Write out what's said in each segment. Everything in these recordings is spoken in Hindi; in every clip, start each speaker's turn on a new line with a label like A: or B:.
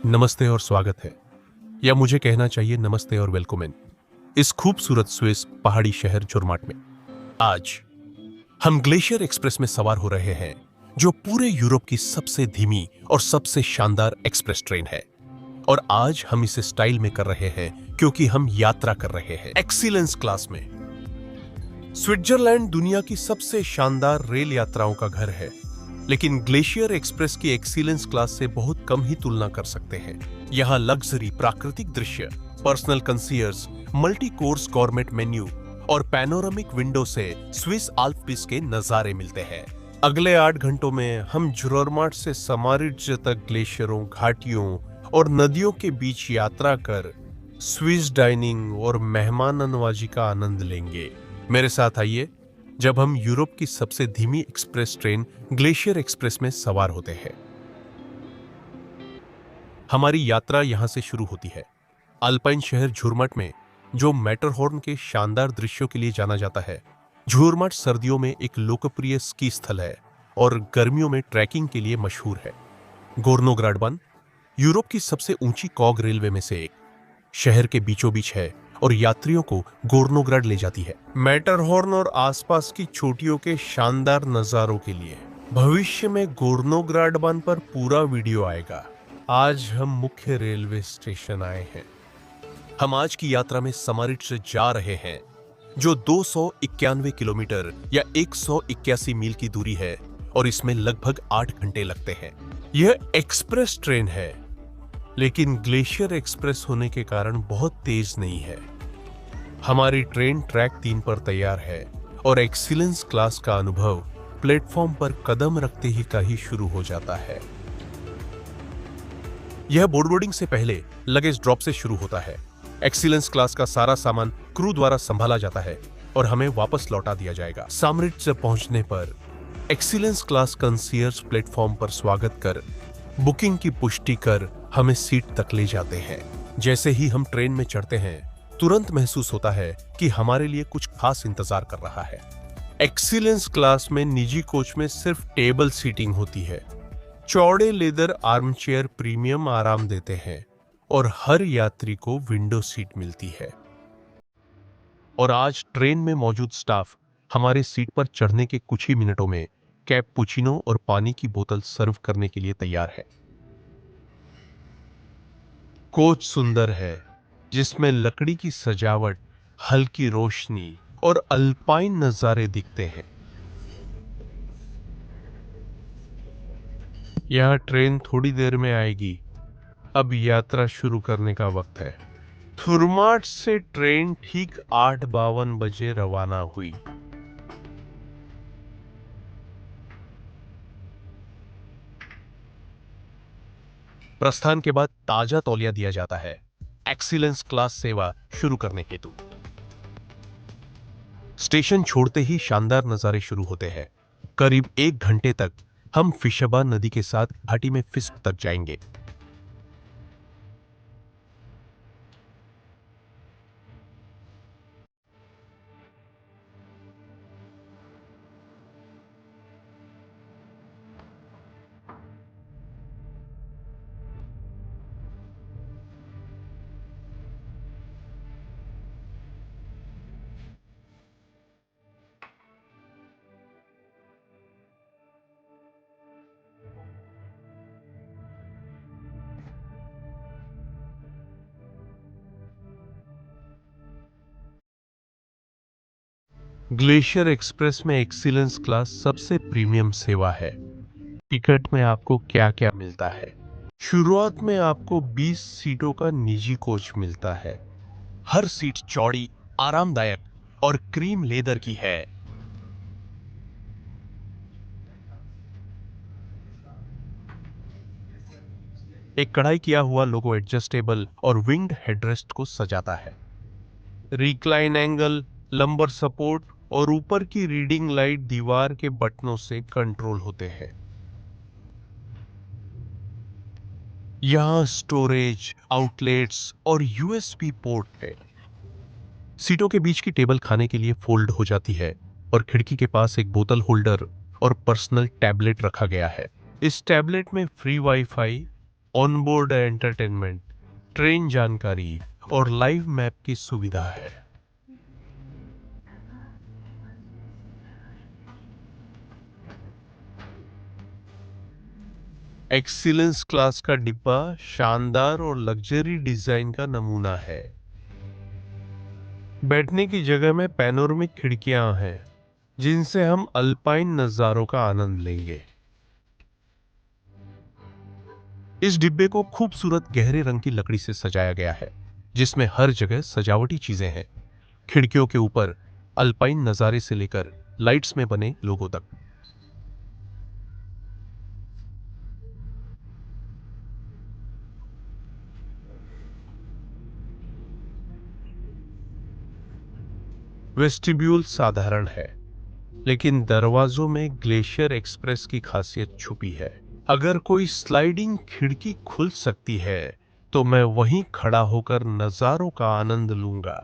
A: नमस्ते और स्वागत है, या मुझे कहना चाहिए नमस्ते और वेलकम इन इस खूबसूरत स्विस पहाड़ी शहर जुरमाट में। आज हम ग्लेशियर एक्सप्रेस में सवार हो रहे हैं, जो पूरे यूरोप की सबसे धीमी और सबसे शानदार एक्सप्रेस ट्रेन है। और आज हम इसे स्टाइल में कर रहे हैं क्योंकि हम यात्रा कर रहे हैं एक्सीलेंस क्लास में। स्विट्जरलैंड दुनिया की सबसे शानदार रेल यात्राओं का घर है, लेकिन ग्लेशियर एक्सप्रेस की एक्सीलेंस क्लास से बहुत कम ही तुलना कर सकते हैं। यहाँ लग्जरी प्राकृतिक दृश्य, personal concierges, multi course gourmet menu और पैनोरामिक विंडो से स्विस आल्प्स के नजारे मिलते हैं। अगले 8 घंटों में हम जुरमाट से समारिट्ज तक ग्लेशियरों, घाटियों और नदियों के बीच यात्रा कर स्विस डाइनिंग और मेहमान नवाजी का आनंद लेंगे। मेरे साथ आइए, जब हम यूरोप की सबसे धीमी एक्सप्रेस ट्रेन ग्लेशियर एक्सप्रेस में सवार होते हैं। हमारी यात्रा यहां से शुरू होती है, अल्पाइन शहर जुरमाट में, जो मैटरहॉर्न के शानदार दृश्यों के लिए जाना जाता है। जुरमाट सर्दियों में एक लोकप्रिय स्की स्थल है और गर्मियों में ट्रैकिंग के लिए मशहूर है। गोर्नोग्राडबान यूरोप की सबसे ऊंची कॉग रेलवे में से एक शहर के बीचों बीच है और यात्रियों को गोर्नोग्राड ले जाती है। मैटरहॉर्न और आसपास की चोटियों के शानदार नजारों के लिए भविष्य में गोर्नोग्राडबान पर पूरा वीडियो आएगा। आज हम मुख्य रेलवे स्टेशन आए हैं। हम आज की यात्रा में समारिट से जा रहे हैं, जो 291 किलोमीटर या 181 मील की दूरी है, और इसमें लगभग 8 घंटे लगते हैं। यह एक्सप्रेस ट्रेन है, लेकिन ग्लेशियर एक्सप्रेस होने के कारण बहुत तेज नहीं है। हमारी ट्रेन ट्रैक 3 पर तैयार है और एक्सीलेंस क्लास का अनुभव प्लेटफॉर्म पर कदम रखते ही का ही शुरू हो जाता है। यह बोर्डिंग से पहले लगेज ड्रॉप से शुरू होता है। एक्सीलेंस क्लास का सारा सामान क्रू द्वारा संभाला जाता है और हमें वापस लौटा दिया जाएगा। सामरिट से पहुंचने पर एक्सीलेंस क्लास कंसीयर्स प्लेटफॉर्म पर स्वागत कर बुकिंग की पुष्टि कर हमें सीट तक ले जाते हैं। जैसे ही हम ट्रेन में चढ़ते हैं, तुरंत महसूस होता है कि हमारे लिए कुछ खास इंतजार कर रहा है। एक्सीलेंस क्लास में निजी कोच में सिर्फ टेबल सीटिंग होती है। चौड़े लेदर आर्म चेयर प्रीमियम आराम देते हैं और हर यात्री को विंडो सीट मिलती है। और आज ट्रेन में मौजूद स्टाफ हमारे सीट पर चढ़ने के कुछ ही मिनटों में कैपुचिनो और पानी की बोतल सर्व करने के लिए तैयार है। कोच सुंदर है, जिसमें लकड़ी की सजावट, हल्की रोशनी और अल्पाइन नजारे दिखते हैं। यह ट्रेन थोड़ी देर में आएगी। अब यात्रा शुरू करने का वक्त है। जुरमाट से ट्रेन ठीक 8:52 बजे रवाना हुई। प्रस्थान के बाद ताजा तौलिया दिया जाता है, एक्सीलेंस क्लास सेवा शुरू करने हेतु। स्टेशन छोड़ते ही शानदार नजारे शुरू होते हैं। करीब 1 घंटे तक हम फिशबा नदी के साथ घाटी में फिस्क तक जाएंगे। ग्लेशियर एक्सप्रेस में एक्सीलेंस क्लास सबसे प्रीमियम सेवा है। टिकट में आपको क्या क्या मिलता है? शुरुआत में आपको 20 सीटों का निजी कोच मिलता है। हर सीट चौड़ी, आरामदायक और क्रीम लेदर की है। एक कढ़ाई किया हुआ लोगो एडजस्टेबल और विंग्ड हेडरेस्ट को सजाता है। रिक्लाइन एंगल, लंबर सपोर्ट और ऊपर की रीडिंग लाइट दीवार के बटनों से कंट्रोल होते हैं। यहाँ स्टोरेज, आउटलेट्स और यूएसबी पोर्ट है। सीटों के बीच की टेबल खाने के लिए फोल्ड हो जाती है और खिड़की के पास एक बोतल होल्डर और पर्सनल टैबलेट रखा गया है। इस टैबलेट में free wifi, onboard entertainment, train जानकारी और लाइव मैप की सुविधा है। एक्सीलेंस क्लास का डिब्बा शानदार और लग्जरी डिजाइन का नमूना है। बैठने की जगह में पैनोरमिक खिड़कियां हैं, जिनसे हम अल्पाइन नजारों का आनंद लेंगे। इस डिब्बे को खूबसूरत गहरे रंग की लकड़ी से सजाया गया है, जिसमें हर जगह सजावटी चीजें हैं। खिड़कियों के ऊपर अल्पाइन नजारे से लेकर लाइट्स में बने लोगों तक। वेस्टिब्यूल साधारण है, लेकिन दरवाजों में ग्लेशियर एक्सप्रेस की खासियत छुपी है। अगर कोई स्लाइडिंग खिड़की खुल सकती है, तो मैं वहीं खड़ा होकर नजारों का आनंद लूंगा।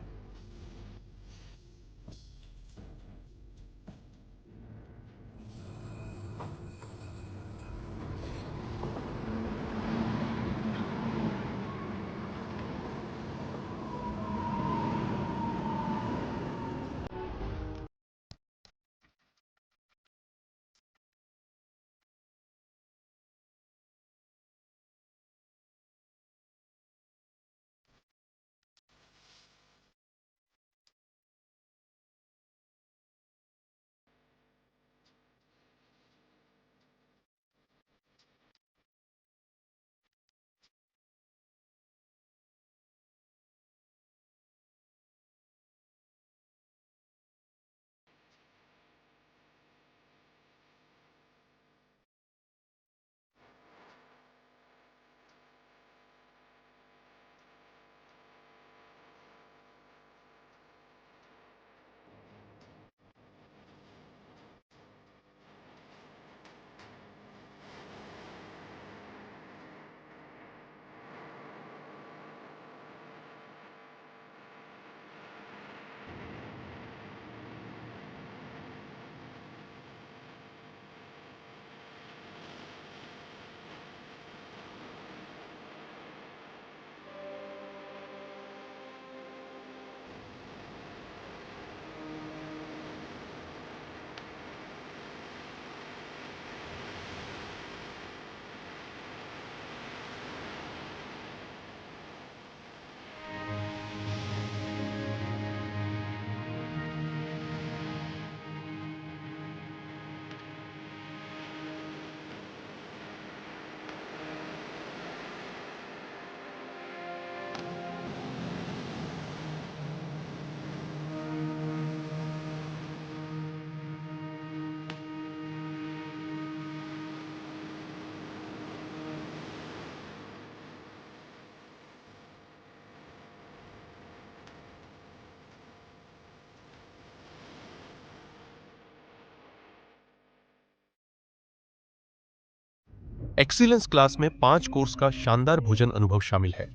A: एक्सीलेंस क्लास में 5 कोर्स का शानदार भोजन अनुभव शामिल है।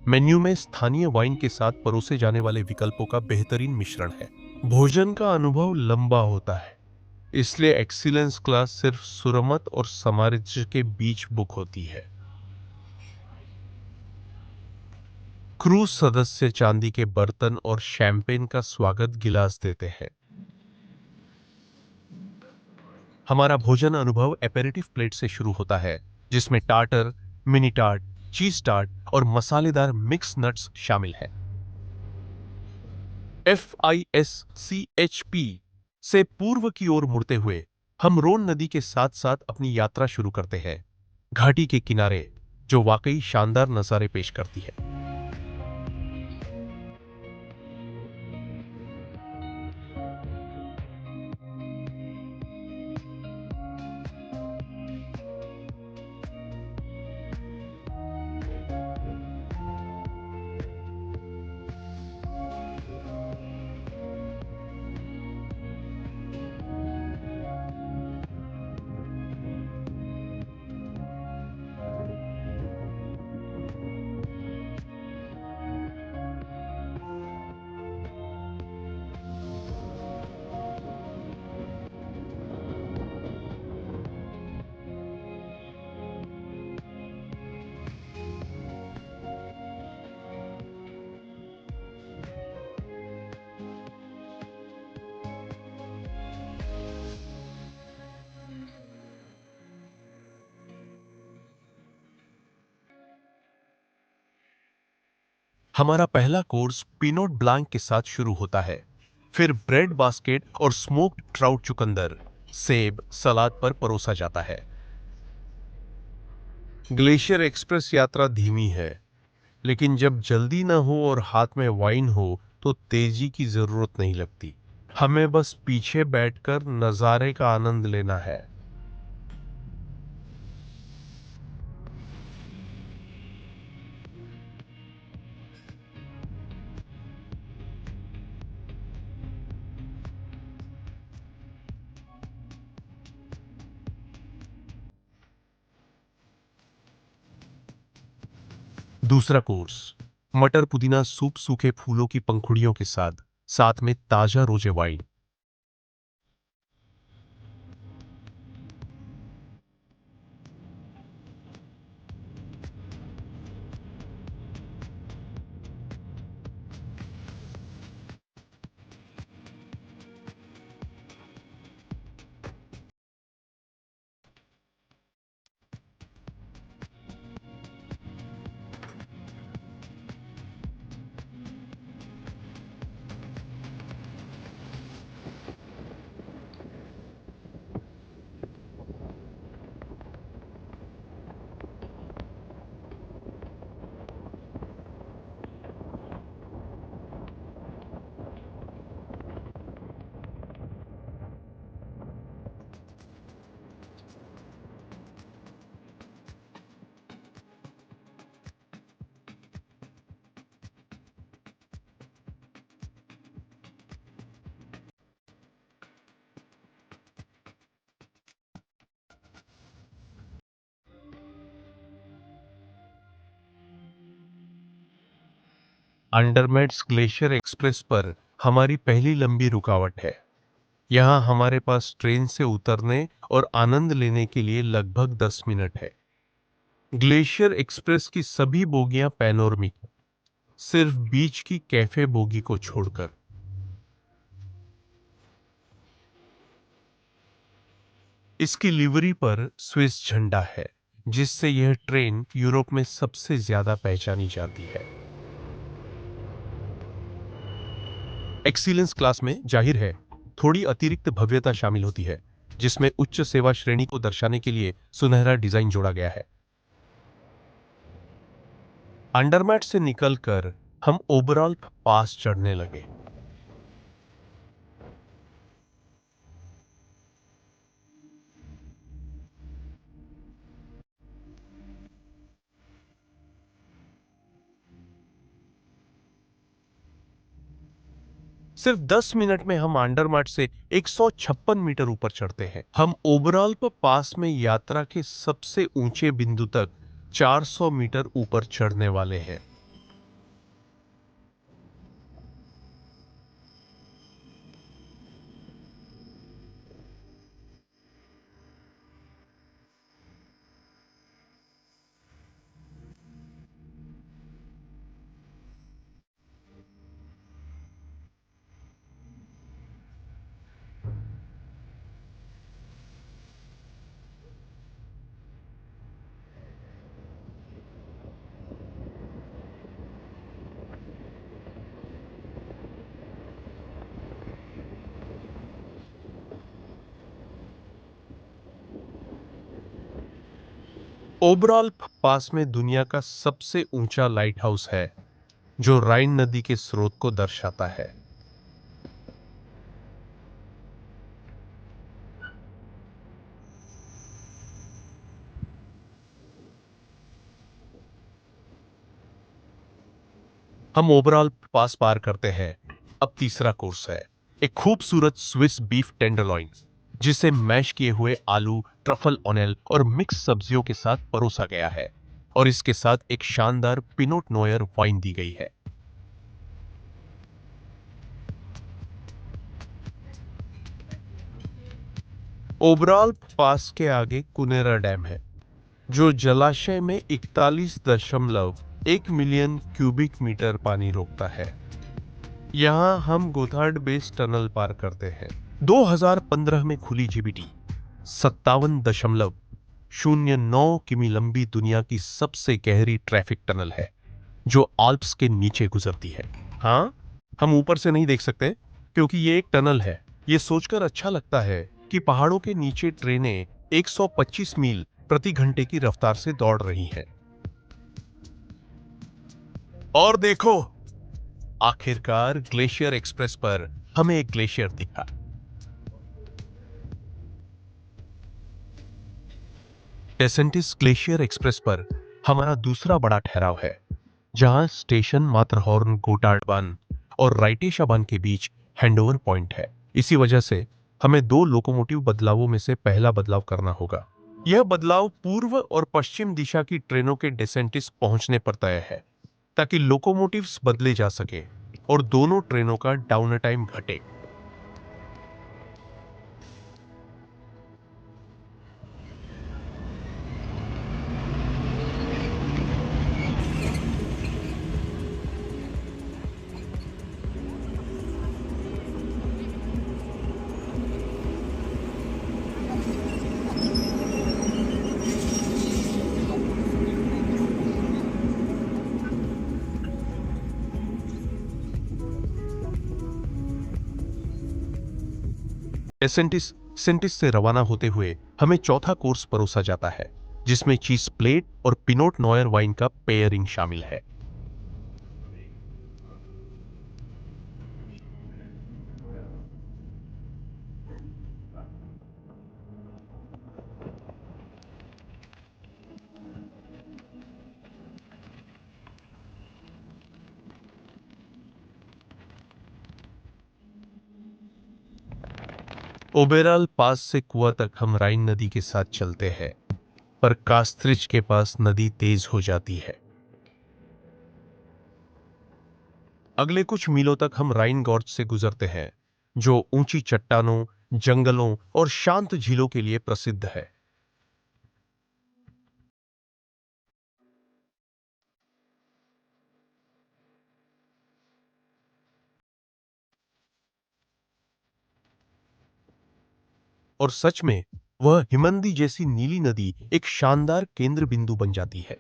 A: मेन्यू में स्थानीय वाइन के साथ परोसे जाने वाले विकल्पों का बेहतरीन मिश्रण है। भोजन का अनुभव लंबा होता है, इसलिए एक्सीलेंस क्लास सिर्फ सुरमत और साम्राज्य के बीच बुक होती है। क्रूज सदस्य चांदी के बर्तन और शैंपेन का स्वागत गिलास देते हैं। हमारा भोजन अनुभव एपेरेटिव प्लेट से शुरू होता है, जिसमें टार्टर, मिनी टार्ट, चीज टार्ट और मसालेदार मिक्स नट्स शामिल हैं। FISCHP से पूर्व की ओर मुड़ते हुए हम रोन नदी के साथ साथ अपनी यात्रा शुरू करते हैं, घाटी के किनारे, जो वाकई शानदार नजारे पेश करती है। हमारा पहला कोर्स पिनोट ब्लांक के साथ शुरू होता है, फिर ब्रेड बास्केट और स्मोक्ड ट्राउट चुकंदर सेब सलाद पर परोसा जाता है। ग्लेशियर एक्सप्रेस यात्रा धीमी है, लेकिन जब जल्दी ना हो और हाथ में वाइन हो तो तेजी की जरूरत नहीं लगती। हमें बस पीछे बैठकर नजारे का आनंद लेना है। दूसरा कोर्स मटर पुदीना सूप सूखे फूलों की पंखुड़ियों के साथ साथ में ताजा रोजे वाइन। अंडरमेड्स ग्लेशियर एक्सप्रेस पर हमारी पहली लंबी रुकावट है। यहाँ हमारे पास ट्रेन से उतरने और आनंद लेने के लिए लगभग 10 मिनट है। ग्लेशियर एक्सप्रेस की सभी बोगियां पैनोरमिक, सिर्फ बीच की कैफे बोगी को छोड़कर। इसकी लिवरी पर स्विस झंडा है, जिससे यह ट्रेन यूरोप में सबसे ज्यादा पहचानी जाती है। एक्सीलेंस क्लास में जाहिर है थोड़ी अतिरिक्त भव्यता शामिल होती है, जिसमें उच्च सेवा श्रेणी को दर्शाने के लिए सुनहरा डिजाइन जोड़ा गया है। अंडरमैट से निकलकर हम ओबरॉल पास चढ़ने लगे। सिर्फ 10 मिनट में हम अंडरमार्ट से 156 मीटर ऊपर चढ़ते हैं। हम ओबरॉल पास में यात्रा के सबसे ऊंचे बिंदु तक 400 मीटर ऊपर चढ़ने वाले हैं। ओबरॉल पास में दुनिया का सबसे ऊंचा लाइट हाउस है, जो राइन नदी के स्रोत को दर्शाता है। हम ओबरऑल पास पार करते हैं। अब तीसरा कोर्स है एक खूबसूरत स्विस बीफ टेंडरलॉइन, जिसे मैश किए हुए आलू, ट्रफल ऑनेल और मिक्स सब्जियों के साथ परोसा गया है और इसके साथ एक शानदार पिनोट नोयर वाइन दी गई है। ओबरॉल पास के आगे कुनेरा डैम है, जो जलाशय में 41.1 मिलियन क्यूबिक मीटर पानी रोकता है। यहाँ हम गोथार्ड बेस टनल पार करते हैं। 2015 में खुली जीबीटी 57.09 किमी लंबी दुनिया की सबसे गहरी ट्रैफिक टनल है। जो आल्प्स के नीचे गुजरती है। हाँ, हम ऊपर से नहीं देख सकते क्योंकि ये एक टनल है। ये सोचकर अच्छा लगता है कि पहाड़ों के नीचे ट्रेनें 125 मील प्रति घंटे की रफ्तार से दौड़ रही हैं। और देखो, आखिरकार ग्लेशियर एक्सप्रेस पर हमें एक ग्लेशियर दिखा। डेसेंटिस ग्लेशियर एक्सप्रेस पर हमारा दूसरा बड़ा ठहराव है, जहां स्टेशन मातरहॉर्न गोटार्डबान और राइटेशाबान के बीच हैंडओवर पॉइंट है। इसी वजह से हमें दो लोकोमोटिव बदलावों में से पहला बदलाव करना होगा। यह बदलाव पूर्व और पश्चिम दिशा की ट्रेनों के डेसेंटिस पहुंचने पर तय है, ताकि लोकोमोटिव्स बदले जा सके और दोनों ट्रेनों का डाउन टाइम घटे। एसेंटिस सेंटिस से रवाना होते हुए हमें चौथा कोर्स परोसा जाता है, जिसमें चीज प्लेट और पिनोट नॉयर वाइन का पेयरिंग शामिल है। ओबेराल पास से कुआ तक हम राइन नदी के साथ चलते हैं, पर कास्त्रिच के पास नदी तेज हो जाती है। अगले कुछ मीलों तक हम राइन गॉर्ज से गुजरते हैं, जो ऊंची चट्टानों, जंगलों और शांत झीलों के लिए प्रसिद्ध है। और सच में वह हिमंदी जैसी नीली नदी एक शानदार केंद्र बिंदु बन जाती है।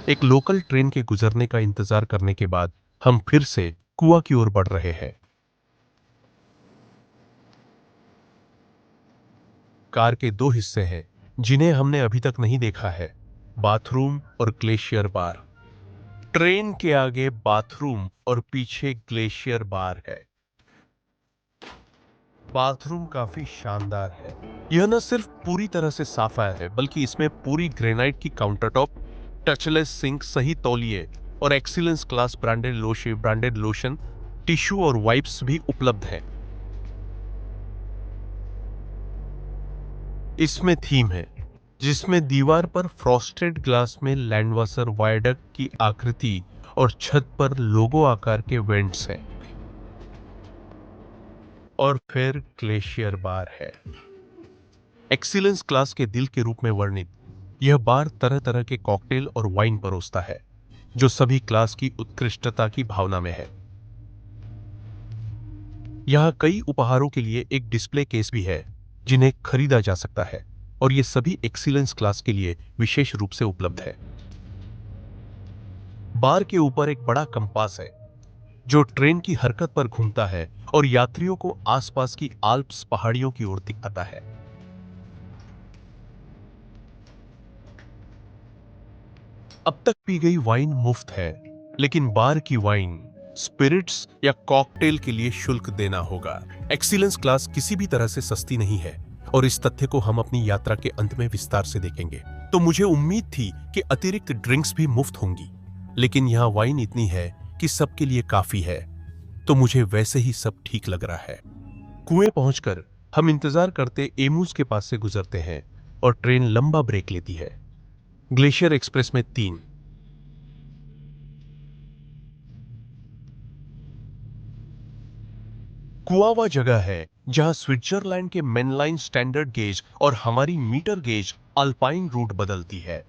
A: एक लोकल ट्रेन के गुजरने का इंतजार करने के बाद हम फिर से कुआ की ओर बढ़ रहे हैं। कार के दो हिस्से हैं, जिन्हें हमने अभी तक नहीं देखा है, बाथरूम और ग्लेशियर बार। ट्रेन के आगे बाथरूम और पीछे ग्लेशियर बार है। बाथरूम काफी शानदार है। यह न सिर्फ पूरी तरह से साफ है, बल्कि इसमें पूरी ग्रेनाइट की काउंटरटॉप, टचलेस सिंक, सही तौलिए और excellence class branded lotion, tissue और वाइप्स भी उपलब्ध हैं। इसमें थीम है, जिसमें दीवार पर फ्रॉस्टेड ग्लास में लैंडवासर वायडक्ट की आकृति और छत पर लोगो आकार के वेंट्स हैं। और फिर ग्लेशियर बार है, एक्सीलेंस क्लास के दिल के रूप में वर्णित। यह बार तरह तरह के कॉकटेल और वाइन परोसता है, जो सभी क्लास की उत्कृष्टता की भावना में है। यहाँ कई उपहारों के लिए एक डिस्प्ले केस भी है, जिन्हें खरीदा जा सकता है, और ये सभी एक्सीलेंस क्लास के लिए विशेष रूप से उपलब्ध है। बार के ऊपर एक बड़ा कंपास है, जो ट्रेन की हरकत पर घूमता है और यात्रियों को आसपास की आल्प्स पहाड़ियों की ओर दिखाता है। अब तक पी गई वाइन मुफ्त है, लेकिन बार की वाइन, स्पिरिट्स या कॉकटेल के लिए शुल्क देना होगा। एक्सीलेंस क्लास किसी भी तरह से सस्ती नहीं है, और इस तथ्य को हम अपनी यात्रा के अंत में विस्तार से देखेंगे। तो मुझे उम्मीद थी कि अतिरिक्त ड्रिंक्स भी मुफ्त होंगी, लेकिन यहाँ वाइन इतनी है कि सबके लिए काफी है। तो मुझे वैसे ही सब ठीक लग रहा है। कुएं पहुंचकर हम इंतजार करते एमूज के पास से गुजरते हैं और ट्रेन लंबा ब्रेक लेती है। ग्लेशियर एक्सप्रेस में 3 कुआ वह जगह है जहां स्विट्जरलैंड के मेनलाइन स्टैंडर्ड गेज और हमारी मीटर गेज अल्पाइन रूट बदलती है।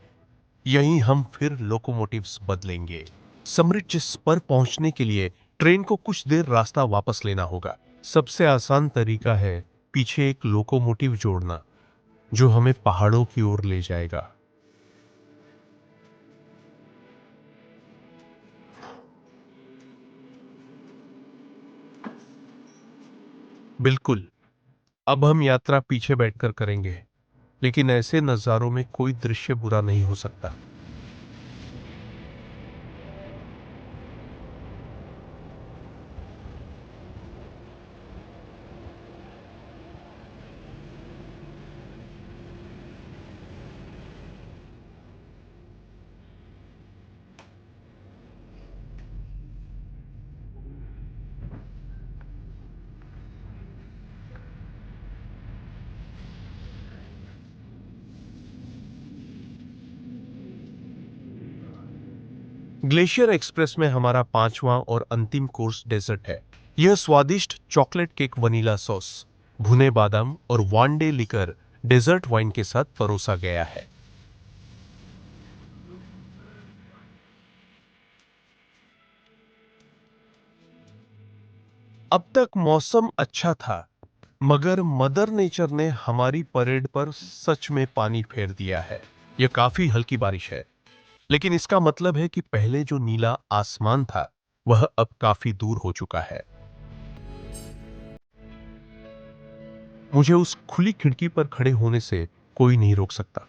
A: यहीं हम फिर लोकोमोटिव्स बदलेंगे। समरिट्जिस पर पहुंचने के लिए ट्रेन को कुछ देर रास्ता वापस लेना होगा। सबसे आसान तरीका है पीछे एक लोकोमोटिव जोड़ना जो हमें पहाड़ों की ओर ले जाएगा। बिल्कुल, अब हम यात्रा पीछे बैठकर करेंगे, लेकिन ऐसे नजारों में कोई दृश्य बुरा नहीं हो सकता। ग्लेशियर एक्सप्रेस में हमारा 5वां और अंतिम कोर्स डेजर्ट है। यह स्वादिष्ट चॉकलेट केक, वनीला सॉस, भुने बादाम और वांडे लिकर डेजर्ट वाइन के साथ परोसा गया है। अब तक मौसम अच्छा था, मगर मदर नेचर ने हमारी परेड पर सच में पानी फेर दिया है। यह काफी हल्की बारिश है, लेकिन इसका मतलब है कि पहले जो नीला आसमान था वह अब काफी दूर हो चुका है। मुझे उस खुली खिड़की पर खड़े होने से कोई नहीं रोक सकता।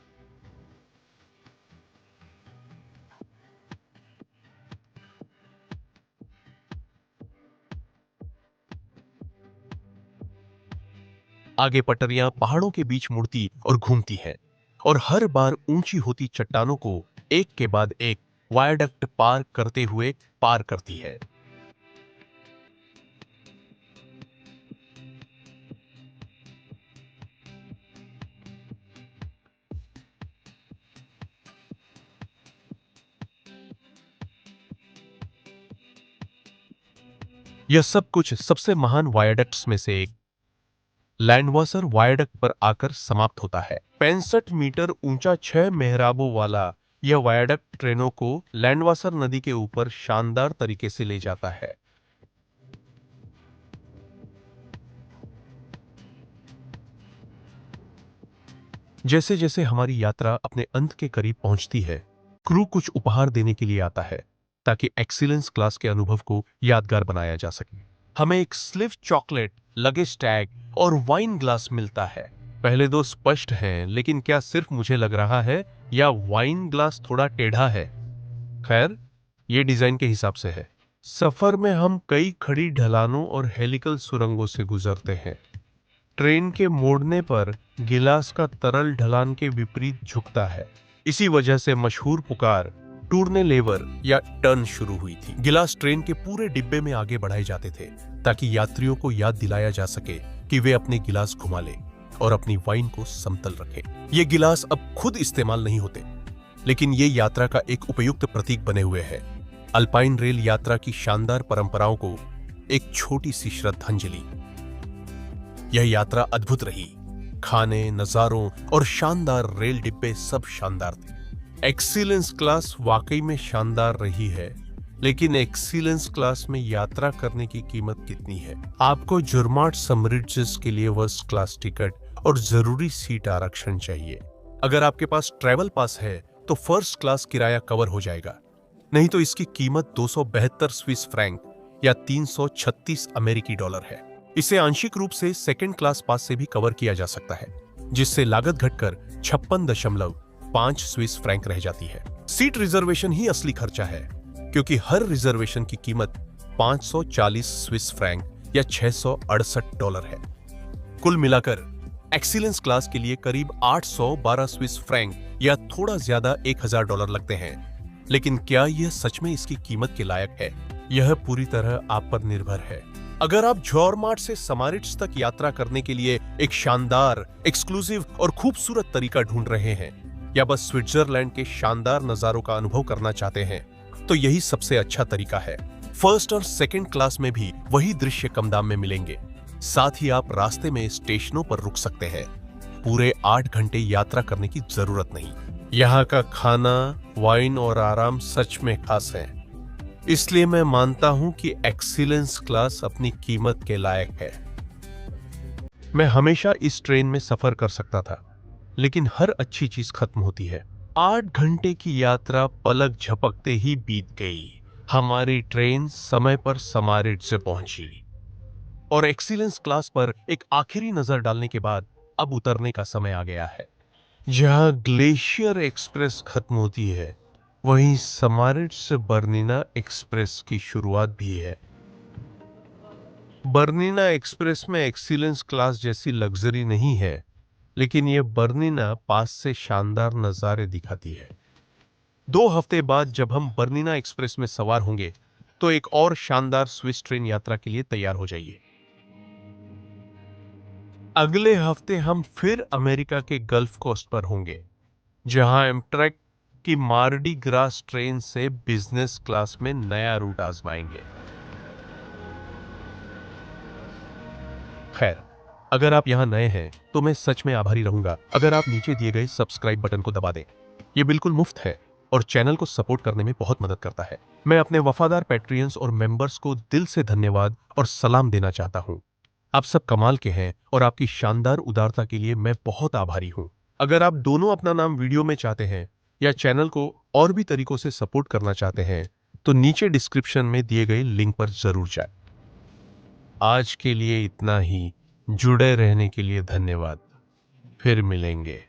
A: आगे पटरियां पहाड़ों के बीच मुड़ती और घूमती हैं, और हर बार ऊंची होती चट्टानों को एक के बाद एक वायडक्ट पार करते हुए पार करती है। यह सब कुछ सबसे महान वायडक्ट्स में से एक लैंडवासर वायडक्ट पर आकर समाप्त होता है। 65 मीटर ऊंचा 6 मेहराबों वाला यह वायडक्ट ट्रेनों को लैंडवासर नदी के ऊपर शानदार तरीके से ले जाता है। जैसे जैसे हमारी यात्रा अपने अंत के करीब पहुंचती है, क्रू कुछ उपहार देने के लिए आता है ताकि एक्सीलेंस क्लास के अनुभव को यादगार बनाया जा सके। हमें एक स्लिव चॉकलेट, लगेज टैग और वाइन ग्लास मिलता है। पहले दो स्पष्ट हैं, लेकिन क्या सिर्फ मुझे लग रहा है या वाइन ग्लास थोड़ा टेढ़ा है? खैर, ये डिजाइन के हिसाब से है। सफर में हम कई खड़ी ढलानों और हेलिकल सुरंगों से गुजरते हैं। ट्रेन के मोड़ने पर गिलास का तरल ढलान के विपरीत झुकता है। इसी वजह से मशहूर पुकार टूरने लेवर या टर्न शुरू हुई थी। गिलास ट्रेन के पूरे डिब्बे में आगे बढ़ाए जाते थे ताकि यात्रियों को याद दिलाया जा सके कि वे अपने गिलास घुमा लें और अपनी वाइन को समतल रखें। ये गिलास अब खुद इस्तेमाल नहीं होते, लेकिन ये यात्रा का एक उपयुक्त प्रतीक बने हुए हैं। अल्पाइन रेल यात्रा की शानदार परंपराओं को एक छोटी सी श्रद्धांजलि। यह यात्रा अद्भुत रही। खाने, नजारों और शानदार रेल डिब्बे सब शानदार थे। एक्सीलेंस क्लास वाकई में शानदार रही है, लेकिन एक्सीलेंस क्लास में यात्रा करने की कीमत कितनी है? आपको जुरमाट समरिट्जिस के लिए फर्स्ट क्लास टिकट और जरूरी सीट आरक्षण चाहिए। अगर आपके पास ट्रैवल पास है तो फर्स्ट क्लास किराया कवर हो जाएगा, नहीं तो इसकी कीमत 272 स्विस फ्रैंक या 336 अमेरिकी डॉलर है। इसे आंशिक रूप से सेकंड क्लास पास से भी कवर किया जा सकता है, जिससे लागत घटकर 56.5 स्विस फ्रैंक रह जाती है। सीट रिजर्वेशन ही असली खर्चा है, क्योंकि हर रिजर्वेशन की कीमत 540 स्विस फ्रैंक या 668 डॉलर है। कुल मिलाकर एक्सीलेंस क्लास के लिए करीब 812 स्विस फ्रैंक या थोड़ा ज्यादा $1000 लगते हैं। लेकिन क्या यह सच में इसकी कीमत के लायक है? यह पूरी तरह आप पर निर्भर है। अगर आप जॉरमार्ट से समारिट्स तक यात्रा करने के लिए एक शानदार, एक्सक्लूसिव और खूबसूरत तरीका ढूंढ रहे हैं, या बस स्विट्जरलैंड के शानदार नजारों का अनुभव करना चाहते हैं, तो यही सबसे अच्छा तरीका है। फर्स्ट और सेकंड क्लास में भी वही दृश्य कम दाम में मिलेंगे। साथ ही आप रास्ते में स्टेशनों पर रुक सकते हैं। पूरे 8 घंटे यात्रा करने की जरूरत नहीं। यहाँ का खाना, वाइन और आराम सच में खास है। इसलिए मैं मानता हूं कि एक्सीलेंस क्लास अपनी कीमत के लायक है। मैं हमेशा इस ट्रेन में सफर कर सकता था, लेकिन हर अच्छी चीज खत्म होती है। 8 घंटे की यात्रा पलक झपकते ही बीत गई। हमारी ट्रेन समय पर समारिट से पहुंची और एक्सीलेंस क्लास पर एक आखिरी नजर डालने के बाद अब उतरने का समय आ गया है। जहां ग्लेशियर एक्सप्रेस खत्म होती है, वहीं समारिट से बर्निना एक्सप्रेस की शुरुआत भी है। बर्निना एक्सप्रेस में एक्सीलेंस क्लास जैसी लग्जरी नहीं है, लेकिन यह बर्निना पास से शानदार नजारे दिखाती है। 2 हफ्ते बाद जब हम बर्निना एक्सप्रेस में सवार होंगे, तो एक और शानदार स्विस ट्रेन यात्रा के लिए तैयार हो जाइए। अगले हफ्ते हम फिर अमेरिका के गल्फ कोस्ट पर होंगे, जहां एम्ट्रैक की मार्डी ग्रास ट्रेन से बिजनेस क्लास में नया रूट आजमाएंगे। खैर, अगर आप यहां नए हैं तो मैं सच में आभारी रहूंगा अगर आप नीचे दिए गए सब्सक्राइब बटन को दबा दें। यह बिल्कुल मुफ्त है और चैनल को सपोर्ट करने में बहुत मदद करता है। मैं अपने वफादार पैट्रियंस और मेंबर्स को दिल से धन्यवाद और सलाम देना चाहता हूं। आप सब कमाल के हैं और आपकी शानदार उदारता के लिए मैं बहुत आभारी हूं। अगर आप दोनों अपना नाम वीडियो में चाहते हैं या चैनल को और भी तरीकों से सपोर्ट करना चाहते हैं, तो नीचे डिस्क्रिप्शन में दिए गए लिंक पर जरूर जाएं। आज के लिए इतना ही। जुड़े रहने के लिए धन्यवाद। फिर मिलेंगे।